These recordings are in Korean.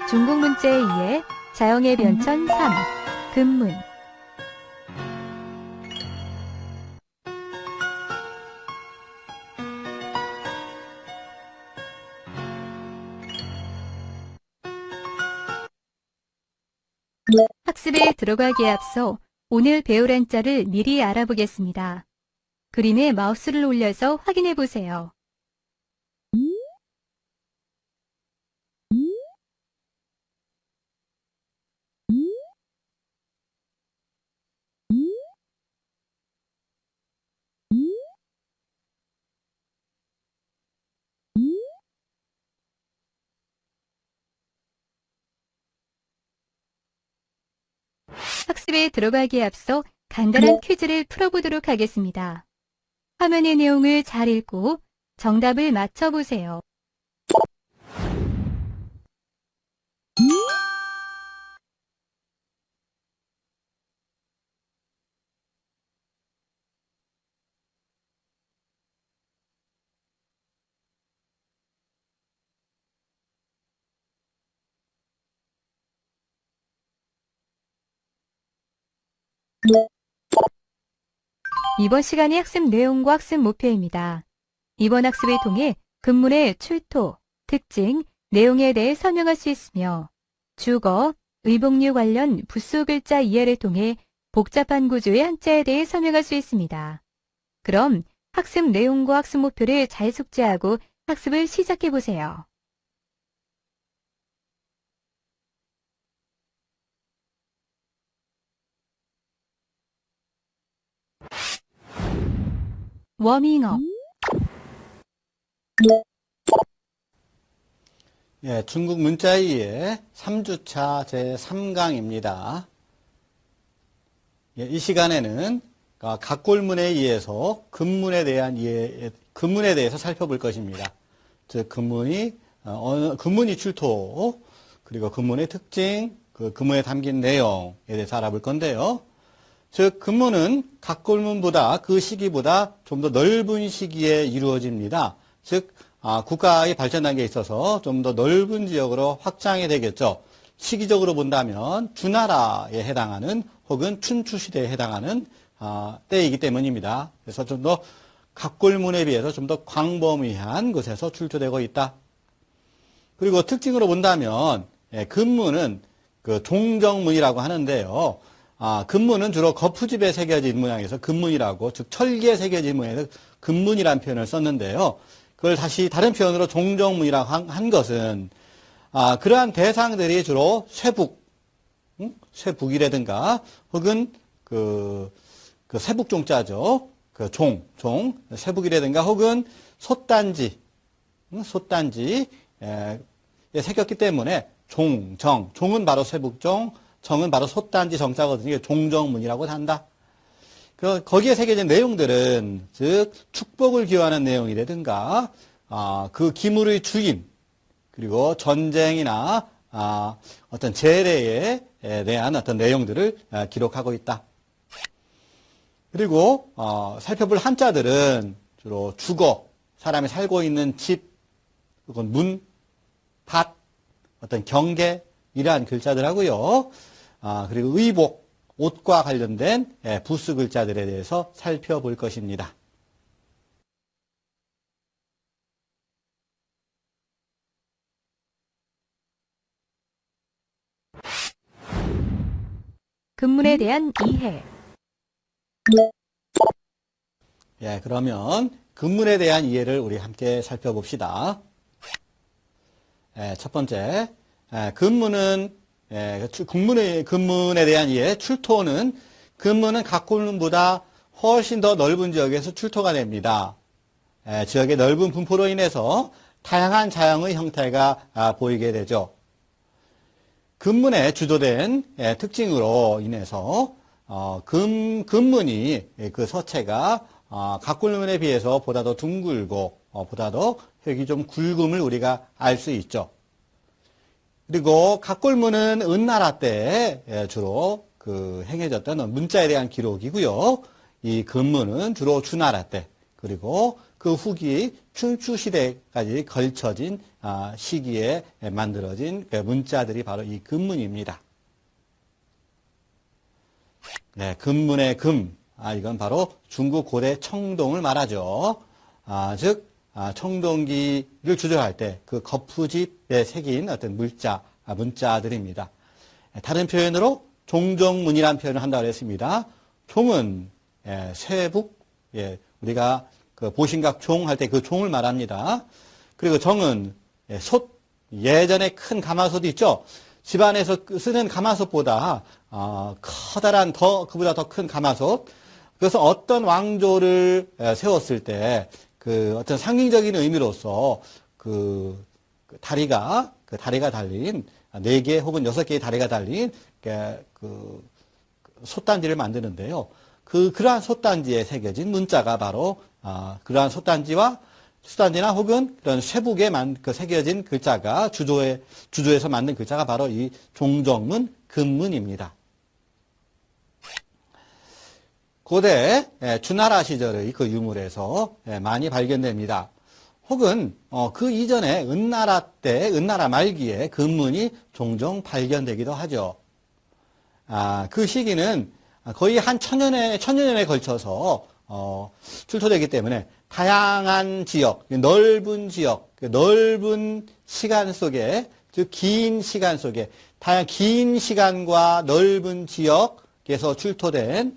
중국 문자에 의해 자형의 변천 3, 금문. 학습에 들어가기에 앞서 오늘 배울 한자를 미리 알아보겠습니다. 그림에 마우스를 올려서 확인해 보세요. 학습에 들어가기에 앞서 간단한 퀴즈를 풀어보도록 하겠습니다. 화면의 내용을 잘 읽고 정답을 맞춰보세요. 이번 시간의 학습 내용과 학습 목표입니다. 이번 학습을 통해 금문의 출토, 특징, 내용에 대해 설명할 수 있으며 주거, 의복류 관련 부수 글자 이해를 통해 복잡한 구조의 한자에 대해 설명할 수 있습니다. 그럼 학습 내용과 학습 목표를 잘 숙지하고 학습을 시작해 보세요. 워밍업. 예, 중국 문자이의 3주차 제3강입니다. 예, 이 시간에는 각골문에 의해서 금문에 대해서 살펴볼 것입니다. 즉, 금문이 출토, 그리고 금문의 특징, 그 금문에 담긴 내용에 대해서 알아볼 건데요. 즉, 금문은 각골문보다 그 시기보다 좀 더 넓은 시기에 이루어집니다. 즉, 국가의 발전 단계에 있어서 좀 더 넓은 지역으로 확장이 되겠죠. 시기적으로 본다면 주나라에 해당하는 혹은 춘추시대에 해당하는 때이기 때문입니다. 그래서 좀 더 각골문에 비해서 좀 더 광범위한 곳에서 출토되고 있다. 그리고 특징으로 본다면 금문은 그 종정문이라고 하는데요. 금문은 주로 거푸집에 새겨진 모양에서 금문이라고, 즉 철기에 새겨진 모양에서 금문이라는 표현을 썼는데요. 그걸 다시 다른 표현으로 종정문이라고 한 것은 그러한 대상들이 주로 쇠북이라든가 혹은 그 세북종자죠. 그 쇠북이라든가 혹은 솥단지에 새겼기 때문에 종은 바로 쇠북종, 정은 바로 솥단지 정자거든요. 이게 종정문이라고 한다. 거기에 새겨진 내용들은, 즉, 축복을 기원하는 내용이라든가, 그 기물의 주인, 그리고 전쟁이나, 어떤 재래에 대한 어떤 내용들을 기록하고 있다. 그리고, 살펴볼 한자들은 주로 주거, 사람이 살고 있는 집, 혹은 문, 밭, 어떤 경계, 이러한 글자들하고요. 그리고 의복, 옷과 관련된 부수 글자들에 대해서 살펴볼 것입니다. 금문에 대한 이해. 예, 그러면 금문에 대한 이해를 우리 함께 살펴봅시다. 첫 번째, 금문에 대한 이해, 출토는 금문은 각골문보다 훨씬 더 넓은 지역에서 출토가 됩니다. 지역의 넓은 분포로 인해서 다양한 자형의 형태가 보이게 되죠. 금문에 주도된 특징으로 인해서 금문이 그 서체가 각골문에 비해서 보다 더 둥글고 보다 더 획이 좀 굵음을 우리가 알 수 있죠. 그리고 각골문은 은나라 때 주로 행해졌던 문자에 대한 기록이고요. 이 금문은 주로 주나라 때, 그리고 그 후기 춘추시대까지 걸쳐진 시기에 만들어진 그 문자들이 바로 이 금문입니다. 네, 금문의 금. 이건 바로 중국 고대 청동을 말하죠. 즉, 청동기를 주조할 때 그 거푸집에 새긴 어떤 문자들입니다. 다른 표현으로 종정문이라는 표현을 한다고 했습니다. 종은 쇠북, 우리가 그 보신각 종 할 때 그 종을 말합니다. 그리고 정은 솥, 예전에 큰 가마솥 있죠. 집안에서 쓰는 가마솥보다 커다란 그보다 더 큰 가마솥. 그래서 어떤 왕조를 세웠을 때 그 어떤 상징적인 의미로서 그 다리가 달린 4개 혹은 6개의 다리가 달린 그 솥단지를 만드는데요. 그러한 솥단지에 새겨진 문자가 바로 그러한 솥단지나 혹은 그런 쇠북에 새겨진 글자가 주조에서 만든 글자가 바로 이 종정문, 금문입니다. 고대 주나라 시절의 그 유물에서 많이 발견됩니다. 혹은 그 이전에 은나라 말기에 금문이 종종 발견되기도 하죠. 그 시기는 거의 한 천여 년에 걸쳐서 출토되기 때문에 다양한 지역, 넓은 시간 속에, 즉 긴 시간 속에 긴 시간과 넓은 지역에서 출토된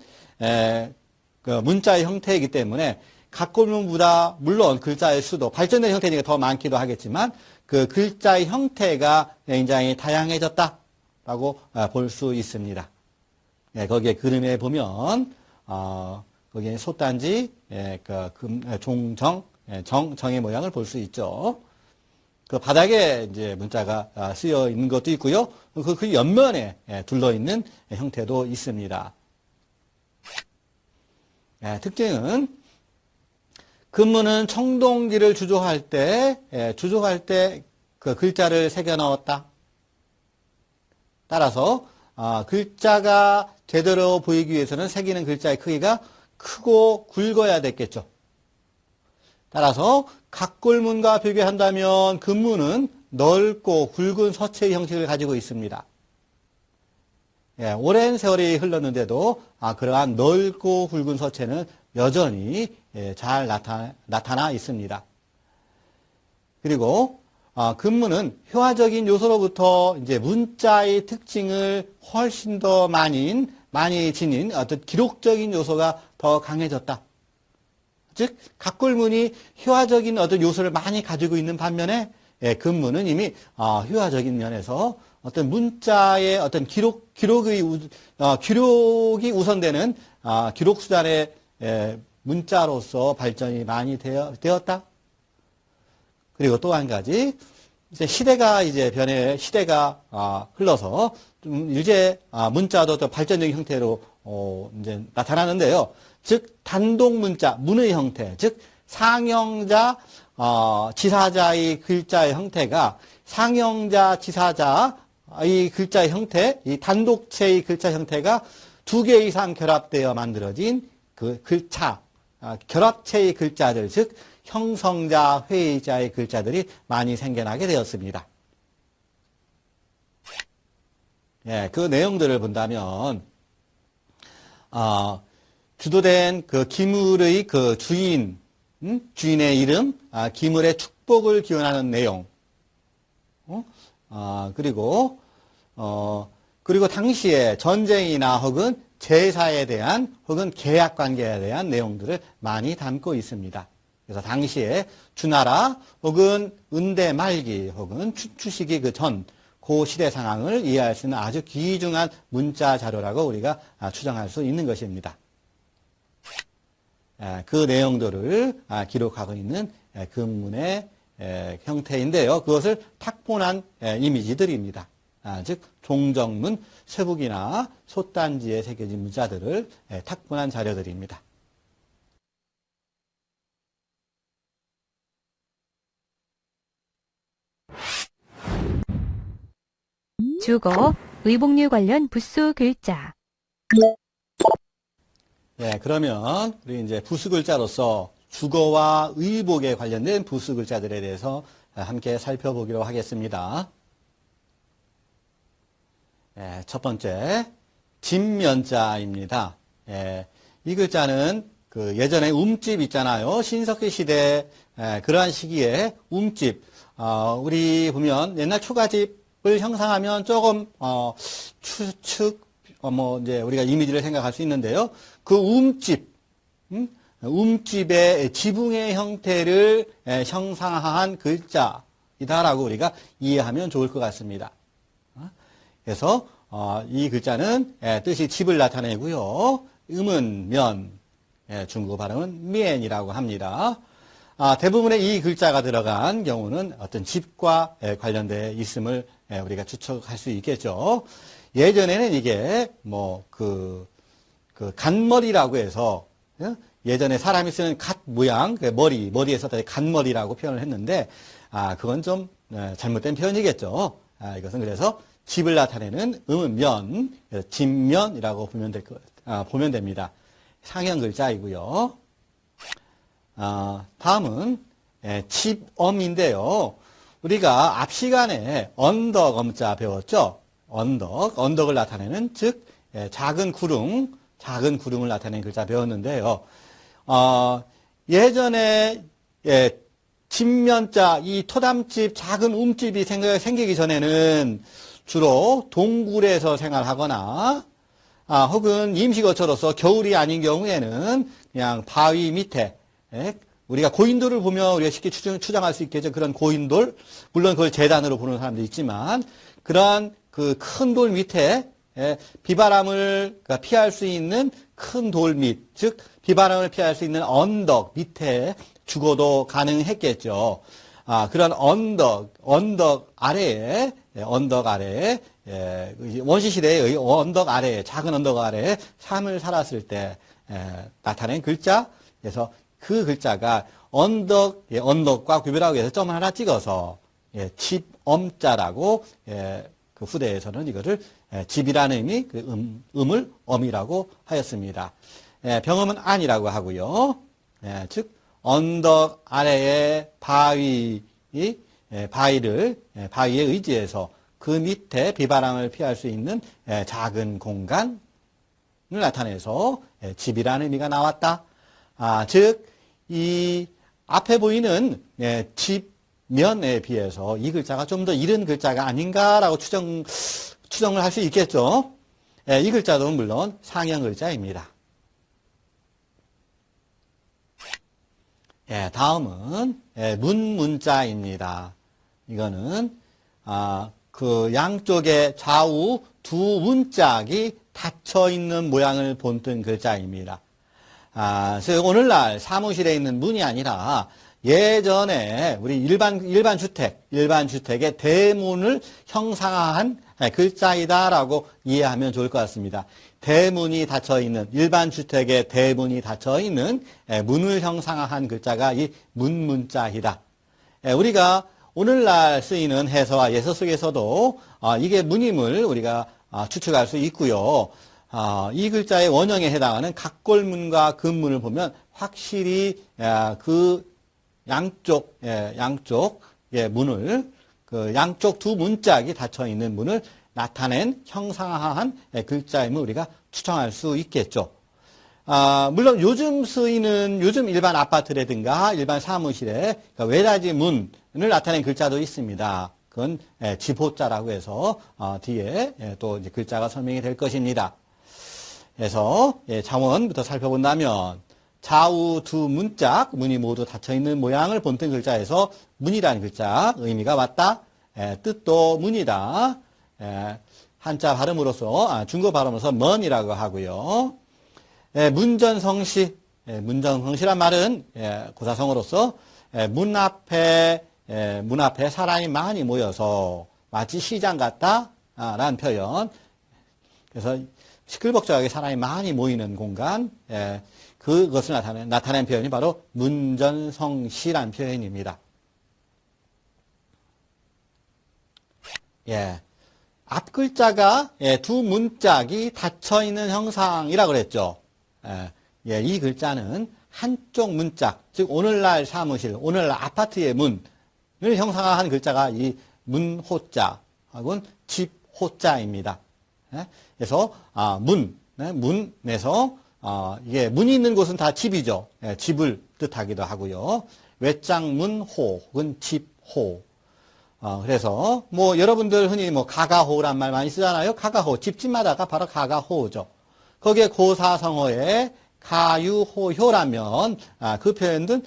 그 문자의 형태이기 때문에 각골문보다 물론 글자의 수도 발전된 형태니까 더 많기도 하겠지만 그 글자의 형태가 굉장히 다양해졌다라고 볼 수 있습니다. 거기에 그림에 보면 거기에 솥단지, 정의 모양을 볼 수 있죠. 그 바닥에 이제 문자가 쓰여 있는 것도 있고요. 그 옆면에 둘러 있는 형태도 있습니다. 특징은 금문은 청동기를 주조할 때 그 글자를 새겨 넣었다. 따라서 글자가 제대로 보이기 위해서는 새기는 글자의 크기가 크고 굵어야 됐겠죠. 따라서 각골문과 비교한다면 금문은 넓고 굵은 서체의 형식을 가지고 있습니다. 오랜 세월이 흘렀는데도 그러한 넓고 굵은 서체는 여전히 잘 나타나 있습니다. 그리고 금문은 효화적인 요소로부터 이제 문자의 특징을 훨씬 더 많이 지닌 어떤 기록적인 요소가 더 강해졌다. 즉 각골문이 효화적인 어떤 요소를 많이 가지고 있는 반면에 금문은 이미 효화적인 면에서 어떤 문자의 어떤 기록이 우선되는 기록 수단의 문자로서 발전이 많이 되었다. 그리고 또 한 가지, 이제 시대가 흘러서 좀 이제 문자도 더 발전적인 형태로 이제 나타나는데요. 즉 단독 문의 형태, 즉 상형자, 지사자의 글자의 형태가 상형자, 지사자의 글자의 형태, 이 단독체의 글자 형태가 2개 이상 결합되어 만들어진 그 글자, 결합체의 글자들, 즉 형성자, 회의자의 글자들이 많이 생겨나게 되었습니다. 그 내용들을 본다면 주도된 그 기물의 그 주인의 이름, 기물의 축복을 기원하는 내용, 그리고 당시에 전쟁이나 혹은 제사에 대한 혹은 계약 관계에 대한 내용들을 많이 담고 있습니다. 그래서 당시에 주나라 혹은 은대 말기 혹은 춘추시기 그 시대 상황을 이해할 수 있는 아주 귀중한 문자 자료라고 우리가 추정할 수 있는 것입니다. 그 내용들을 기록하고 있는 금문의 형태인데요. 그것을 탁본한 이미지들입니다. 즉 종정문, 쇠북이나 솥단지에 새겨진 문자들을 탁본한 자료들입니다. 주거, 의복류 관련 부수 글자. 그러면 우리 이제 부수 글자로서 주거와 의복에 관련된 부수 글자들에 대해서 함께 살펴보기로 하겠습니다. 첫 번째, 진면자입니다. 이 글자는 그 예전에 움집 있잖아요. 신석기 시대 그러한 시기에 움집, 우리 보면 옛날 초가집을 형상하면 조금 이제 우리가 이미지를 생각할 수 있는데요. 그 움집, 움집의 지붕의 형태를 형상한 글자이다라고 우리가 이해하면 좋을 것 같습니다. 그래서 이 글자는 뜻이 집을 나타내고요. 음은 면, 중국어 발음은 미엔이라고 합니다. 대부분의 이 글자가 들어간 경우는 어떤 집과 관련되어 있음을 우리가 추측할 수 있겠죠. 예전에는 이게 그 갓머리라고 해서 예전에 사람이 쓰는 갓 모양, 머리에 썼다 갓머리라고 표현을 했는데 그건 좀 잘못된 표현이겠죠. 이것은 그래서 집을 나타내는 음은 면, 집면이라고 보면 됩니다. 상형 글자이고요. 다음은 집엄인데요. 우리가 앞 시간에 언덕 엄자 배웠죠. 언덕을 나타내는 즉 작은 구릉을 나타내는 글자 배웠는데요. 예전에 집면자, 이 토담집, 작은 움집이 생기기 전에는 주로 동굴에서 생활하거나 혹은 임시거처로서 겨울이 아닌 경우에는 그냥 바위 밑에 우리가 고인돌을 보면 우리가 쉽게 추정할 수 있겠죠. 그런 고인돌, 물론 그걸 재단으로 보는 사람도 있지만 그러한 그 큰 돌 밑에 비바람을 피할 수 있는 큰 돌 밑, 즉 비바람을 피할 수 있는 언덕 밑에 주거도 가능했겠죠. 그런 언덕 아래에 원시시대의 언덕 아래에, 작은 언덕 아래에 삶을 살았을 때 나타낸 글자. 그래서 그 글자가 언덕과 구별하기 위해서 점을 하나 찍어서 집엄자라고 그 후대에서는 이거를 집이라는 의미, 그 음을 엄이라고 하였습니다. 병음은 안이라고 하고요. 즉 언덕 아래에 바위에 의지해서 그 밑에 비바람을 피할 수 있는 작은 공간을 나타내서 집이라는 의미가 나왔다. 즉, 이 앞에 보이는 집면에 비해서 이 글자가 좀 더 이른 글자가 아닌가라고 추정을 할 수 있겠죠. 이 글자도 물론 상형 글자입니다. 다음은 문자입니다. 이거는 그 양쪽에 좌우 두 문짝이 닫혀 있는 모양을 본뜬 글자입니다. 그래서 오늘날 사무실에 있는 문이 아니라 예전에 우리 일반 주택의 대문을 형상화한 글자이다라고 이해하면 좋을 것 같습니다. 대문이 닫혀 있는, 일반 주택의 대문이 닫혀 있는 문을 형상화한 글자가 이 문문자이다. 우리가 오늘날 쓰이는 해서와 예서 속에서도 이게 문임을 우리가 추측할 수 있고요. 이 글자의 원형에 해당하는 각골문과 근문을 보면 확실히 그 양쪽의 문을, 그 양쪽 두 문짝이 닫혀 있는 문을 나타낸 형상화한 글자임을 우리가 추정할 수 있겠죠. 물론 요즘 일반 아파트라든가 일반 사무실에 외다지 문을 나타낸 글자도 있습니다. 그건 지호자라고 해서 뒤에 또 이제 글자가 설명이 될 것입니다. 그래서 자원부터 살펴본다면 좌우 두 문짝, 문이 모두 닫혀있는 모양을 본뜬 글자에서 문이라는 글자 의미가 왔다. 뜻도 문이다. 한자 발음으로서 중국어 발음으로서 먼이라고 하고요. 문전성시란 말은 고사성어로서 문 앞에 사람이 많이 모여서 마치 시장 같다라는 표현. 그래서 시끌벅적하게 사람이 많이 모이는 공간, 그것을 나타낸 표현이 바로 문전성시란 표현입니다. 앞 글자가 두 문짝이 닫혀있는 형상이라고 그랬죠. 이 글자는 한쪽 문자, 즉 오늘날 사무실, 오늘날 아파트의 문을 형상화한 글자가 이 문호자하고는 집호자입니다. 그래서 문에서 이게 문이 있는 곳은 다 집이죠. 집을 뜻하기도 하고요. 외장문호 혹은 집호. 그래서 뭐 여러분들 흔히 뭐 가가호란 말 많이 쓰잖아요. 가가호, 집집마다가 바로 가가호죠. 거기에 고사성어에 가유호효라면 그 표현은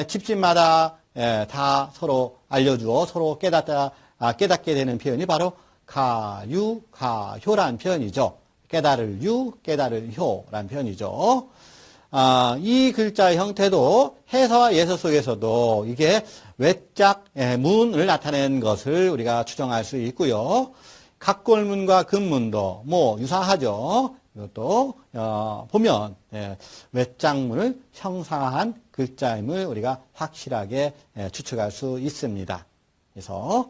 집집마다 다 서로 알려주어 서로 깨닫게 되는 표현이 바로 가유, 가효란 표현이죠. 깨달을 유, 깨달을 효란 표현이죠. 이 글자의 형태도 해서와 예서 속에서도 이게 외짝 문을 나타낸 것을 우리가 추정할 수 있고요. 각골문과 금문도 뭐 유사하죠. 이것도 보면 외짝문을 형상한 글자임을 우리가 확실하게 추측할 수 있습니다. 그래서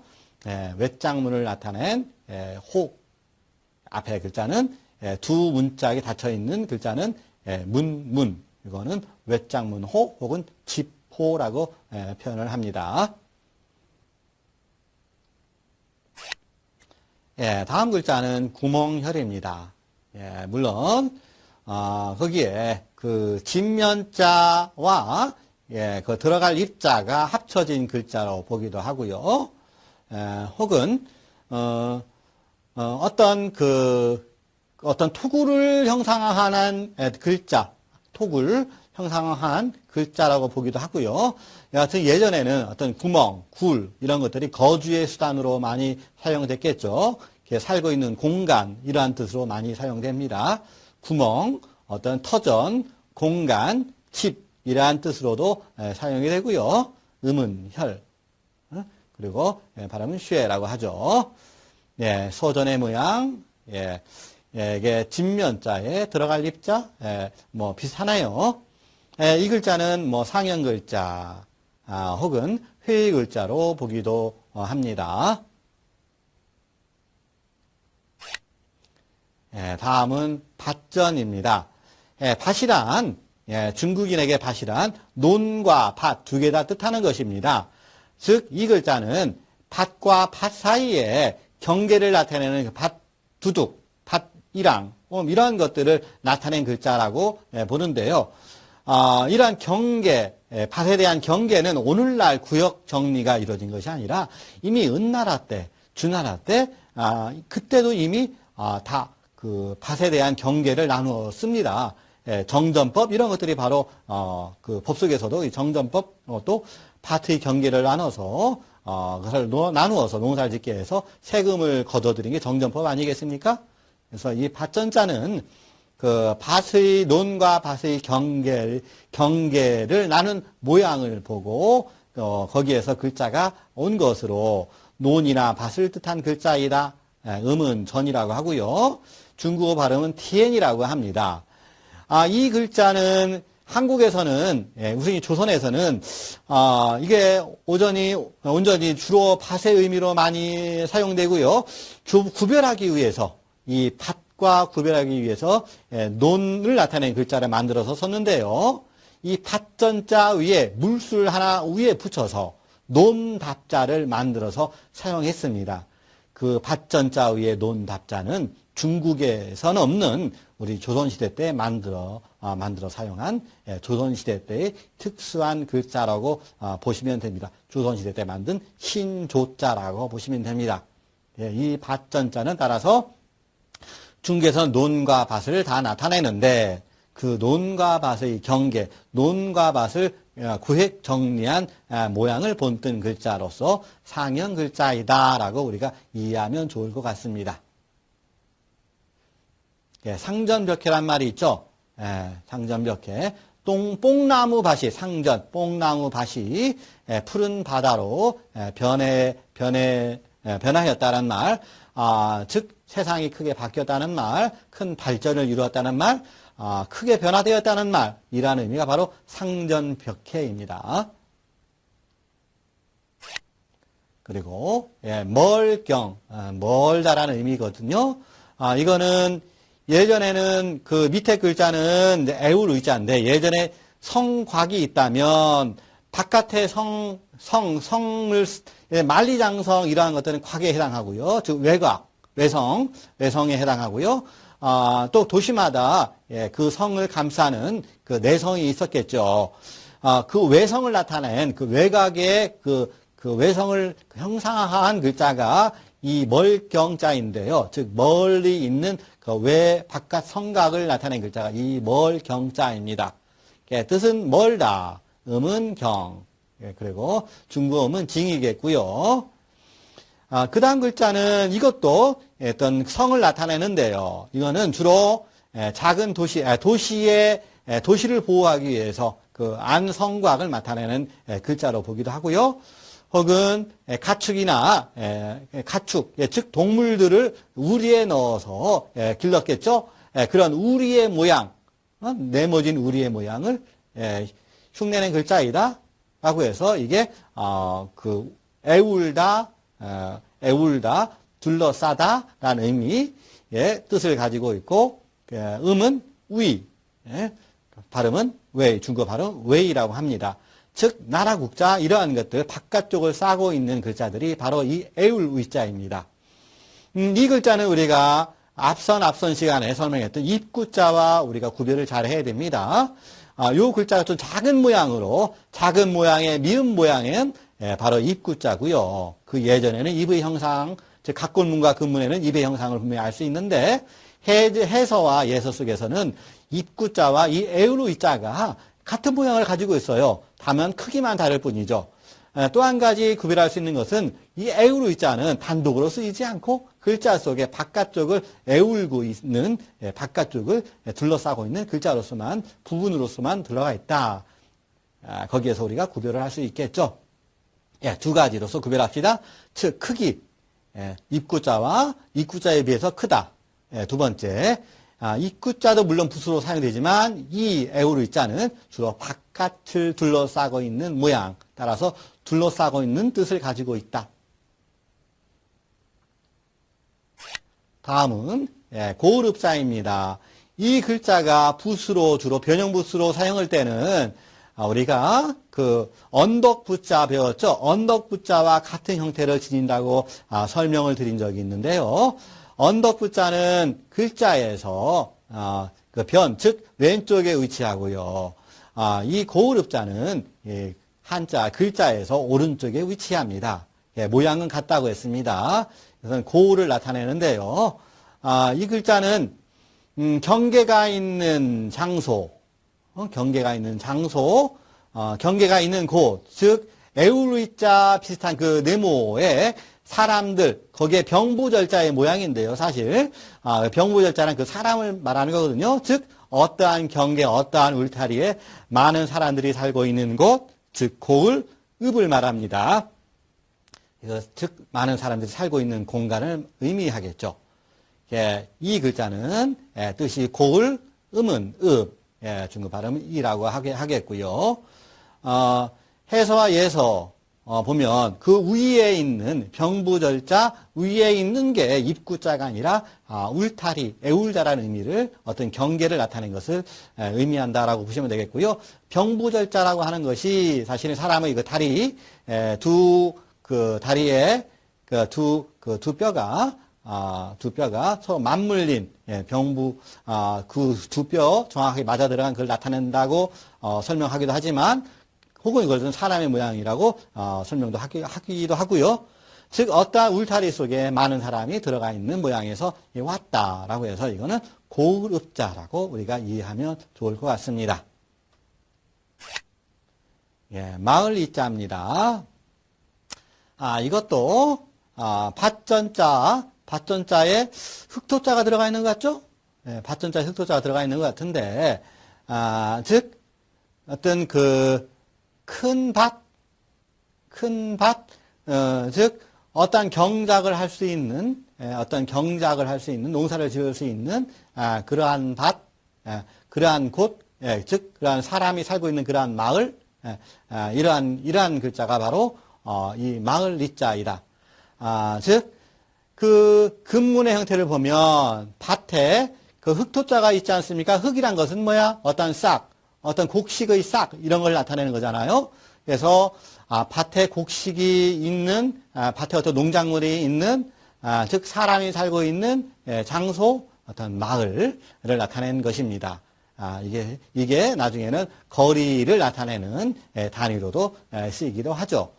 외짝문을 나타낸 호 앞에 글자는 두 문짝이 닫혀 있는 글자는 문 이거는 외짝문호 혹은 집호라고 표현을 합니다. 다음 글자는 구멍혈입니다. 물론 거기에 그 진면자와 그 들어갈 입자가 합쳐진 글자로 보기도 하고요. 혹은 어떤 토구를 형상화한 글자, 토구를 형상화한 글자라고 보기도 하고요. 여하튼 예전에는 어떤 구멍, 굴 이런 것들이 거주의 수단으로 많이 사용됐겠죠. 살고 있는 공간 이러한 뜻으로 많이 사용됩니다. 구멍, 어떤 터전, 공간, 집 이러한 뜻으로도 사용이 되고요. 음은 혈, 그리고 발음은 쉐라고 하죠. 소전의 모양, 이게 진면자에 들어갈 입자, 뭐 비슷하나요? 이 글자는 뭐 상형 글자, 혹은 회의 글자로 보기도 합니다. 다음은 밭전입니다. 밭이란, 중국인에게 밭이란 논과 밭 두 개 다 뜻하는 것입니다. 즉, 이 글자는 밭과 밭 사이에 경계를 나타내는 밭 두둑, 밭 이랑, 이러한 것들을 나타낸 글자라고 보는데요. 이러한 경계, 밭에 대한 경계는 오늘날 구역 정리가 이루어진 것이 아니라 이미 은나라 때, 주나라 때, 그때도 이미 다 그 밭에 대한 경계를 나누었습니다. 정전법 이런 것들이 바로 그 법 속에서도 이 정전법 또 밭의 경계를 나눠서 그것을 나누어서 농사를 짓게 해서 세금을 거둬들인 게 정전법 아니겠습니까? 그래서 이 밭전자는 그 밭의 논과 밭의 경계를 나눈 모양을 보고 거기에서 글자가 온 것으로 논이나 밭을 뜻한 글자이다. 음은 전이라고 하고요. 중국어 발음은 티엔이라고 합니다. 이 글자는 한국에서는 우선 조선에서는 이게 온전히 주로 밭의 의미로 많이 사용되고요. 구별하기 위해서 이 밭과 구별하기 위해서 논을 나타내는 글자를 만들어서 썼는데요. 이 밭전자 위에 물술 하나 위에 붙여서 논답자를 만들어서 사용했습니다. 그 밭전자 위에 논답자는 중국에서는 없는 우리 조선시대 때 만들어 사용한 조선시대 때의 특수한 글자라고 보시면 됩니다. 조선시대 때 만든 신조자라고 보시면 됩니다. 이 밭전자는 따라서 중국에서는 논과 밭을 다 나타내는데 그 논과 밭의 경계, 논과 밭을 구획 정리한 모양을 본뜬 글자로서 상형 글자이다라고 우리가 이해하면 좋을 것 같습니다. 상전벽해란 말이 있죠. 상전벽해. 뽕나무 밭이 상전, 뽕나무 밭이 푸른 바다로 변하였다는 말, 즉 세상이 크게 바뀌었다는 말, 큰 발전을 이루었다는 말, 크게 변화되었다는 말이라는 의미가 바로 상전벽해입니다. 그리고 멀경, 멀다라는 의미거든요. 이거는 예전에는 그 밑에 글자는 애울 의자인데 예전에 성곽이 있다면 바깥에 성을 만리장성 이러한 것들은 곽에 해당하고요. 즉 외곽, 외성에 해당하고요. 또 도시마다 그 성을 감싸는 그 내성이 있었겠죠. 그 외성을 나타낸 그 외곽의 그 외성을 형상화한 글자가 이 멀경자인데요. 즉 멀리 있는 그 바깥 성곽을 나타낸 글자가 이 멀경자입니다. 뜻은 멀다, 음은 경, 그리고 중국음은 징이겠고요. 그 다음 글자는 이것도 어떤 성을 나타내는데요. 이거는 주로 작은 도시를 보호하기 위해서 그 안성곽을 나타내는 글자로 보기도 하고요. 혹은 가축이나 가축, 즉 동물들을 우리에 넣어서 길렀겠죠. 그런 우리의 모양, 네모진 우리의 모양을 흉내낸 글자이다 라고 해서 이게 그 애울다, 둘러싸다 라는 의미의 뜻을 가지고 있고, 음은 위, 발음은 웨이, 중국어 발음 웨이라고 합니다. 즉 나라국자 이러한 것들 바깥쪽을 싸고 있는 글자들이 바로 이 애울 위자입니다. 이 글자는 우리가 앞선 시간에 설명했던 입구자와 우리가 구별을 잘 해야 됩니다. 이 글자가 좀 작은 모양의 미음 모양은 바로 입구자고요. 그 예전에는 입의 형상, 즉 각골문과 근문에는 입의 형상을 분명히 알 수 있는데 해서와 예서 속에서는 입구자와 이 에우르 이자가 같은 모양을 가지고 있어요. 다만 크기만 다를 뿐이죠. 또 한 가지 구별할 수 있는 것은 이 에우르 이자는 단독으로 쓰이지 않고 글자 속에 바깥쪽을 에울고 있는, 바깥쪽을 둘러싸고 있는 글자로서만, 부분으로서만 들어가 있다. 거기에서 우리가 구별을 할 수 있겠죠. 두 가지로서 구별합시다. 즉 크기, 입구자와 입구자에 비해서 크다. 두 번째, 입구자도 물론 붓으로 사용되지만 이 에우르 이자는 주로 바깥을 둘러싸고 있는 모양, 따라서 둘러싸고 있는 뜻을 가지고 있다. 다음은 고을읍자입니다. 이 글자가 붓으로 주로 변형붓으로 사용할 때는 우리가 그 언덕붓자 배웠죠. 언덕붓자와 같은 형태를 지닌다고 설명을 드린 적이 있는데요. 언덕붓자는 글자에서 그 변, 즉 왼쪽에 위치하고요. 이 고을읍자는 한자 글자에서 오른쪽에 위치합니다. 모양은 같다고 했습니다. 그래서 고을을 나타내는데요. 이 글자는 경계가 있는 장소, 경계가 있는 곳, 즉 에우르이자 비슷한 그 네모에 사람들, 거기에 병부절자의 모양인데요. 사실 병부절자는 그 사람을 말하는 거거든요. 즉 어떠한 경계, 어떠한 울타리에 많은 사람들이 살고 있는 곳, 즉 고을, 읍을 말합니다. 즉 많은 사람들이 살고 있는 공간을 의미하겠죠. 이 글자는 뜻이 고을, 음은 읍, 중국 발음은 이라고 하겠고요. 해서와 예서 보면 그 위에 있는 병부절자 위에 있는 게 입구자가 아니라 울타리, 애울자라는 의미를 어떤 경계를 나타낸 것을 의미한다라고 보시면 되겠고요. 병부절자라고 하는 것이 사실은 사람의 그 다리 그 다리에 두 뼈가 서로 맞물린 병부 그 두 뼈 정확하게 맞아 들어간 그걸 나타낸다고 설명하기도 하지만 혹은 이것은 사람의 모양이라고 설명도 하기도 하고요. 즉 어떠한 울타리 속에 많은 사람이 들어가 있는 모양에서 왔다라고 해서 이거는 고을읍자라고 우리가 이해하면 좋을 것 같습니다. 마을 이자입니다. 이것도 밭전자에 흑토자가 들어가 있는 것 같죠? 밭전자에 흑토자가 들어가 있는 것 같은데 즉 어떤 그 큰 밭, 즉 어떤 경작을 할 수 있는 농사를 지을 수 있는 그러한 밭, 그러한 곳, 즉 그러한 사람이 살고 있는 그러한 마을, 이러한 글자가 바로 이 마을 리자이다. 즉 그 근문의 형태를 보면 밭에 그 흑토자가 있지 않습니까? 흑이란 것은 뭐야? 어떤 싹, 어떤 곡식의 싹 이런 걸 나타내는 거잖아요. 그래서 밭에 곡식이 있는 밭에 어떤 농작물이 있는 즉 사람이 살고 있는 장소 어떤 마을을 나타내는 것입니다. 이게 나중에는 거리를 나타내는 단위로도 쓰이기도 하죠.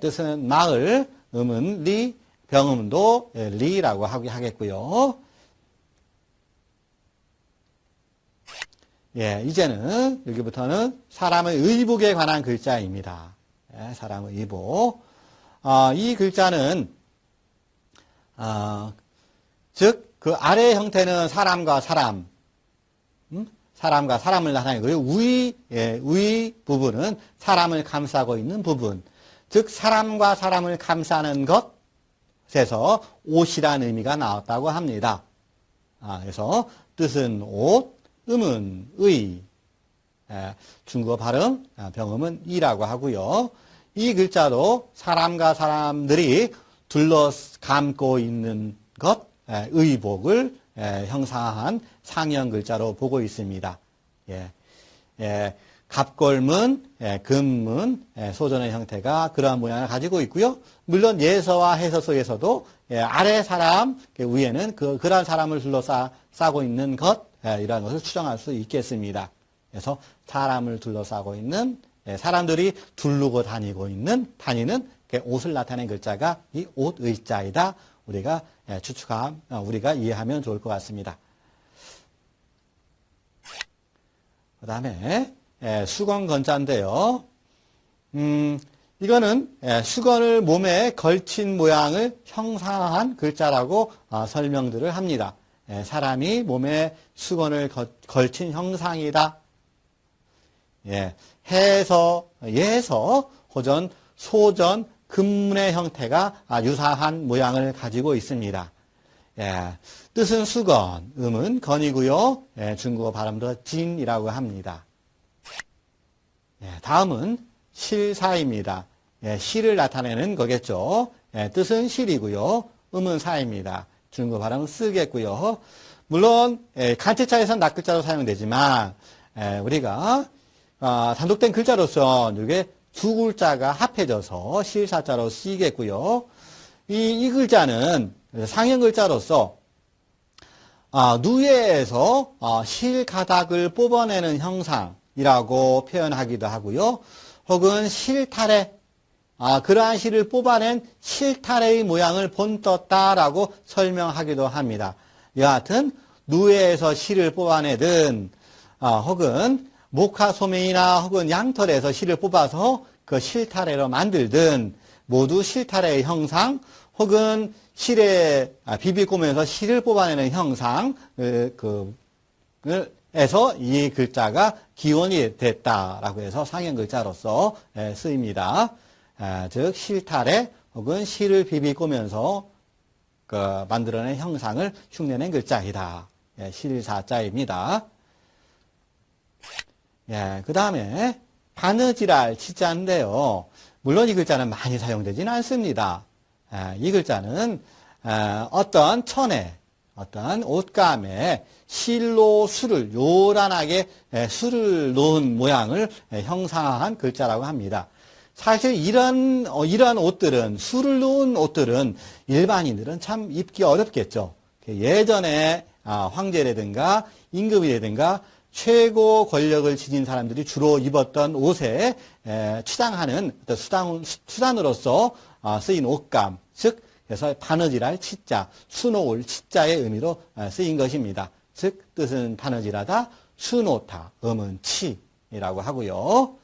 뜻은 마을, 음은 리, 병음도 리라고 하겠고요. 이제는 여기부터는 사람의 의복에 관한 글자입니다. 사람의 의복. 이 글자는 즉 그 아래 형태는 사람과 사람, 사람과 사람을 나타내고요. 위 부분은 사람을 감싸고 있는 부분, 즉 사람과 사람을 감싸는 것에서 옷이라는 의미가 나왔다고 합니다. 그래서 뜻은 옷, 음은 의, 중국어 발음, 병음은 이라고 하고요. 이 글자도 사람과 사람들이 둘러 감고 있는 것, 의복을 형상한 상형 글자로 보고 있습니다. 갑골문, 금문, 소전의 형태가 그러한 모양을 가지고 있고요. 물론 예서와 해서 속에서도 아래 사람, 위에는 그러한 사람을 둘러싸고 있는 것, 이러한 것을 추정할 수 있겠습니다. 그래서 사람을 둘러싸고 있는, 사람들이 두르고 다니는 옷을 나타낸 글자가 이 옷의자이다. 우리가 우리가 이해하면 좋을 것 같습니다. 그 다음에 수건건자인데요. 이거는 수건을 몸에 걸친 모양을 형상한 글자라고 설명들을 합니다. 사람이 몸에 수건을 걸친 형상이다. 해서, 예서, 호전, 소전, 금문의 형태가 유사한 모양을 가지고 있습니다. 뜻은 수건, 음은 건이고요. 중국어 발음도 진이라고 합니다. 다음은 실사입니다. 실을 나타내는 거겠죠. 뜻은 실이고요. 음은 사입니다. 중국어 발음은 쓰겠고요. 물론 간체차에서는 낱글자로 사용되지만 우리가 단독된 글자로서 이게 두 글자가 합해져서 실사자로 쓰이겠고요. 이 글자는 상형 글자로서 누에에서 실가닥을 뽑아내는 형상이라고 표현하기도 하고요. 혹은 실타래, 그러한 실을 뽑아낸 실타래의 모양을 본떴다라고 설명하기도 합니다. 여하튼 누에에서 실을 뽑아내든 혹은 목화소매이나 혹은 양털에서 실을 뽑아서 그 실타래로 만들든 모두 실타래의 형상 혹은 실에 비비꼬면서 실을 뽑아내는 형상 에서 이 글자가 기원이 됐다라고 해서 상형 글자로서 쓰입니다. 즉 실타래 혹은 실을 비비꼬면서 만들어낸 형상을 흉내낸 글자이다. 실사자입니다. 그 다음에 바느지랄 치자인데요. 물론 이 글자는 많이 사용되지는 않습니다. 이 글자는 어떤 천에 어떤 옷감에 실로 술을 요란하게 술을 놓은 모양을 형상한 글자라고 합니다. 사실 이런 옷들은 술을 놓은 옷들은 일반인들은 참 입기 어렵겠죠. 예전에 황제라든가 임금이라든가 최고 권력을 지닌 사람들이 주로 입었던 옷에 추장하는 수단으로서 쓰인 옷감, 즉 그래서 바느질할 치자, 수놓을 치자의 의미로 쓰인 것입니다. 즉 뜻은 바느질하다, 수놓다, 음은 치이라고 하고요.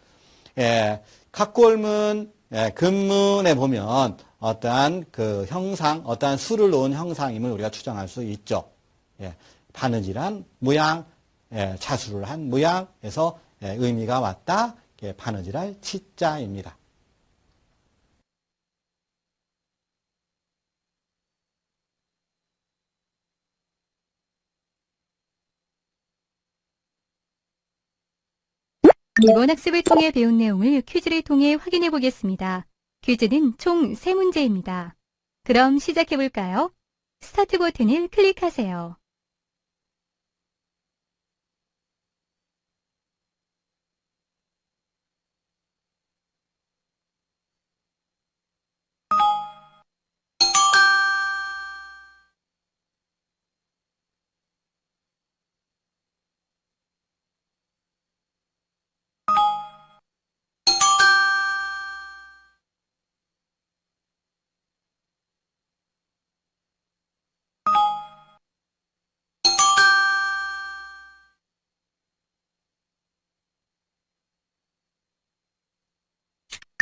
각골문, 금문에 보면 어떠한 그 형상, 어떠한 수를 놓은 형상임을 우리가 추정할 수 있죠. 바느질한 모양, 자수를 한 모양에서 의미가 왔다. 바느질할 치자입니다. 이번 학습을 통해 배운 내용을 퀴즈를 통해 확인해 보겠습니다. 퀴즈는 총 3문제입니다. 그럼 시작해 볼까요? 스타트 버튼을 클릭하세요.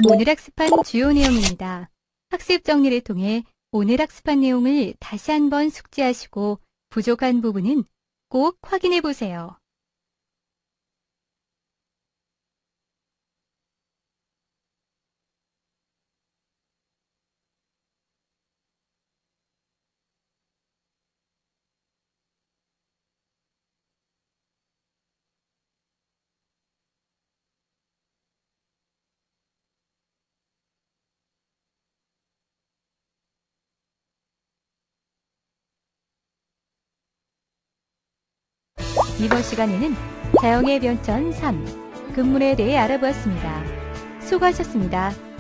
오늘 학습한 주요 내용입니다. 학습 정리를 통해 오늘 학습한 내용을 다시 한번 숙지하시고 부족한 부분은 꼭 확인해 보세요. 이번 시간에는 자형의 변천 3, 근문에 대해 알아보았습니다. 수고하셨습니다.